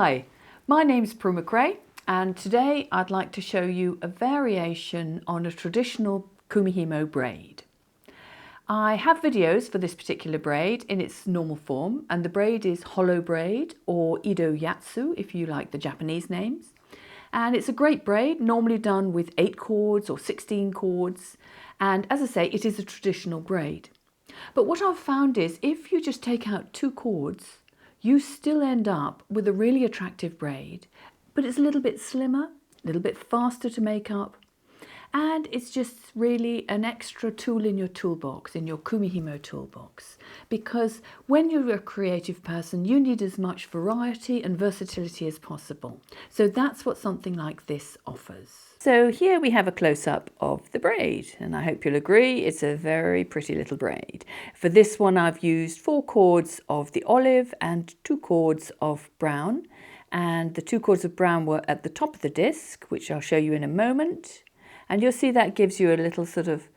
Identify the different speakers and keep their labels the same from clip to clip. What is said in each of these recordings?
Speaker 1: Hi, my name's Prumihimo and today I'd like to show you a variation on a traditional kumihimo braid. I have videos for this particular braid in its normal form, and the braid is Hollow Braid or Edo Yatsu if you like the Japanese names. And it's a great braid, normally done with 8 cords or 16 cords, and as I say, it is a traditional braid. But what I've found is if you just take out 2 cords, you still end up with a really attractive braid, but it's a little bit slimmer, a little bit faster to make up, and it's just really an extra tool in your toolbox, in your kumihimo toolbox, because when you're a creative person, you need as much variety and versatility as possible. So that's what something like this offers. So here we have a close-up of the braid, and I hope you'll agree it's a very pretty little braid. For this one I've used 4 cords of the olive and 2 cords of brown, and the 2 cords of brown were at the top of the disc, which I'll show you in a moment, and you'll see that gives you a little sort of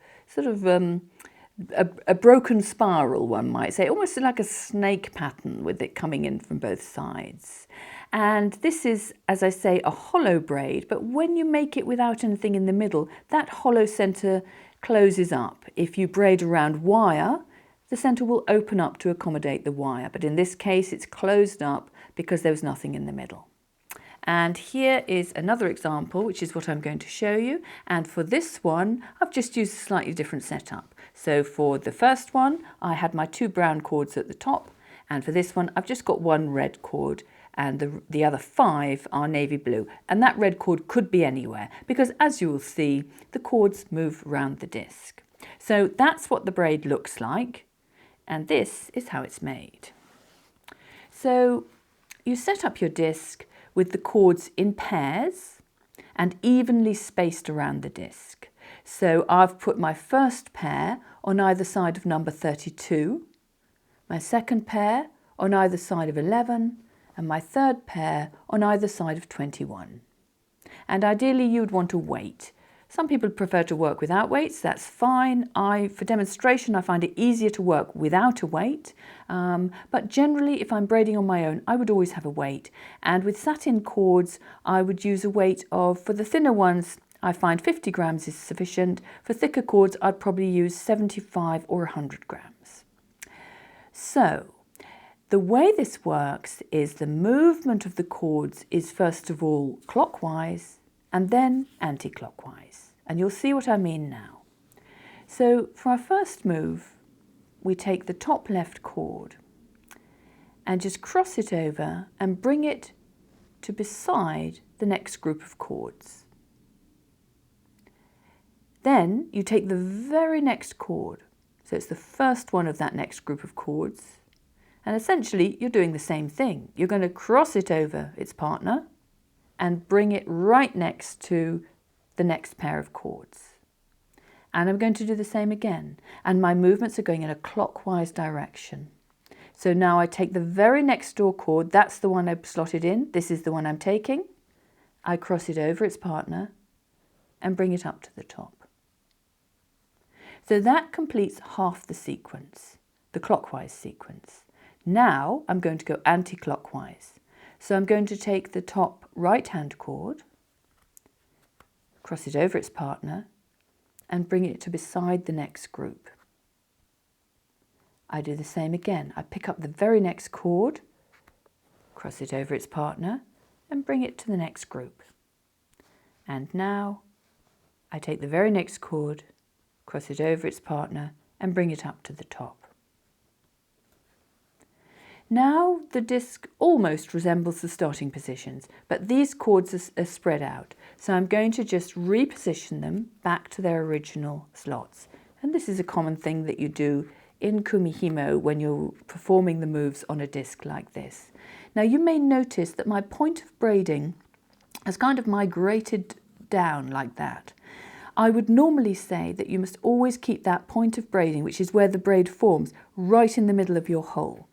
Speaker 1: a broken spiral, one might say, almost like a snake pattern with it coming in from both sides. And this is, as I say, a hollow braid, but when you make it without anything in the middle, that hollow centre closes up. If you braid around wire, the centre will open up to accommodate the wire, but in this case it's closed up because there was nothing in the middle. And here is another example, which is what I'm going to show you. And for this one, I've just used a slightly different setup. So for the first one, I had my 2 brown cords at the top. And for this one, I've just got 1 red cord, and the other 5 are navy blue. And that red cord could be anywhere, because as you will see, the cords move around the disc. So that's what the braid looks like. And this is how it's made. So you set up your disc with the cords in pairs and evenly spaced around the disc. So I've put my first pair on either side of number 32, my second pair on either side of 11, and my third pair on either side of 21. And ideally you'd want a weight. Some people prefer to work without weights, that's fine. For demonstration, I find it easier to work without a weight, but generally if I'm braiding on my own, I would always have a weight. And with satin cords, I would use a weight of, for the thinner ones, I find 50 grams is sufficient. For thicker cords, I'd probably use 75 or 100 grams. So, the way this works is the movement of the cords is first of all clockwise and then anti-clockwise. And you'll see what I mean now. So for our first move, we take the top left cord and just cross it over and bring it to beside the next group of cords. Then you take the very next cord, so it's the first one of that next group of cords, and essentially you're doing the same thing. You're going to cross it over its partner and bring it right next to the next pair of cords. And I'm going to do the same again, and my movements are going in a clockwise direction. So now I take the very next door cord, that's the one I've slotted in, this is the one I'm taking. I cross it over its partner and bring it up to the top. So that completes half the sequence, the clockwise sequence. Now I'm going to go anti-clockwise. So I'm going to take the top right-hand cord, cross it over its partner, and bring it to beside the next group. I do the same again. I pick up the very next cord, cross it over its partner, and bring it to the next group. And now I take the very next cord, cross it over its partner, and bring it up to the top. Now the disc almost resembles the starting positions, but these cords are spread out. So I'm going to just reposition them back to their original slots. And this is a common thing that you do in kumihimo when you're performing the moves on a disc like this. Now you may notice that my point of braiding has kind of migrated down like that. I would normally say that you must always keep that point of braiding, which is where the braid forms, right in the middle of your hole.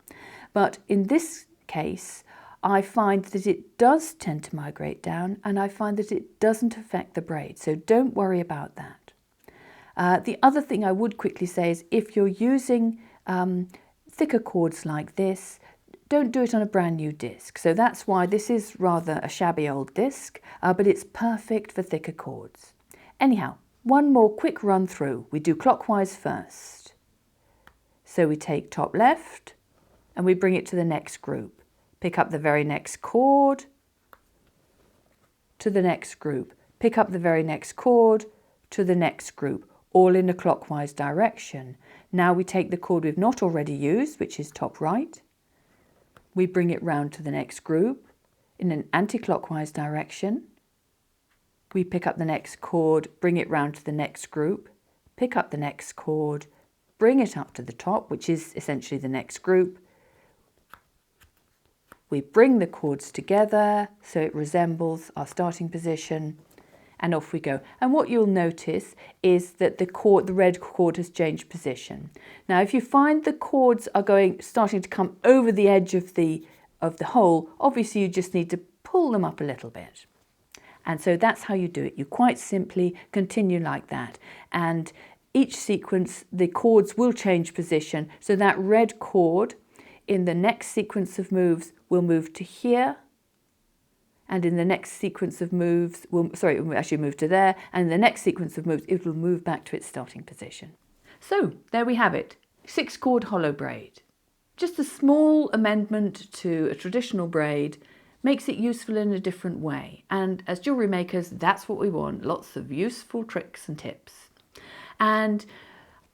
Speaker 1: But in this case, I find that it does tend to migrate down, and I find that it doesn't affect the braid, so don't worry about that. The other thing I would quickly say is if you're using thicker cords like this, don't do it on a brand new disc. So that's why this is rather a shabby old disc, but it's perfect for thicker chords. Anyhow, one more quick run through. We do clockwise first. So we take top left and we bring it to the next group. Pick up the very next chord to the next group. Pick up the very next chord to the next group, all in a clockwise direction. Now we take the chord we've not already used, which is top right. We bring it round to the next group in an anti-clockwise direction. We pick up the next chord, bring it round to the next group, pick up the next chord, bring it up to the top, which is essentially the next group. We bring the chords together so it resembles our starting position, and off we go. And what you'll notice is that the red chord has changed position. Now, if you find the chords are starting to come over the edge of the hole, obviously you just need to pull them up a little bit. And so that's how you do it. You quite simply continue like that. And each sequence, the chords will change position. So that red chord in the next sequence of moves will move to here. And in the next sequence of moves, it will actually move to there. And in the next sequence of moves, it will move back to its starting position. So there we have it, 6-chord hollow braid. Just a small amendment to a traditional braid makes it useful in a different way. And as jewellery makers, that's what we want, lots of useful tricks and tips. And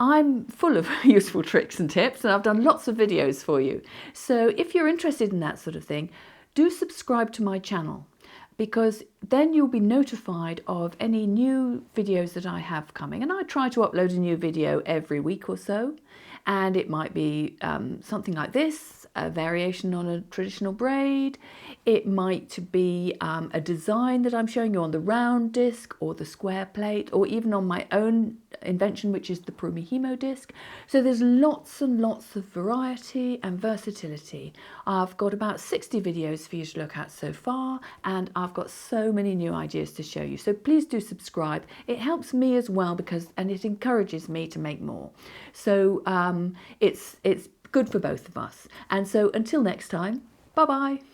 Speaker 1: I'm full of useful tricks and tips, and I've done lots of videos for you. So if you're interested in that sort of thing, do subscribe to my channel, because then you'll be notified of any new videos that I have coming. And I try to upload a new video every week or so, and it might be something like this, a variation on a traditional braid. It might be a design that I'm showing you on the round disc or the square plate, or even on my own invention, which is the Prumihimo disc. So there's lots and lots of variety and versatility. I've got about 60 videos for you to look at so far, and I've got so many new ideas to show you. So please do subscribe. It helps me as well, and it encourages me to make more. So it's good for both of us. And so until next time, bye-bye.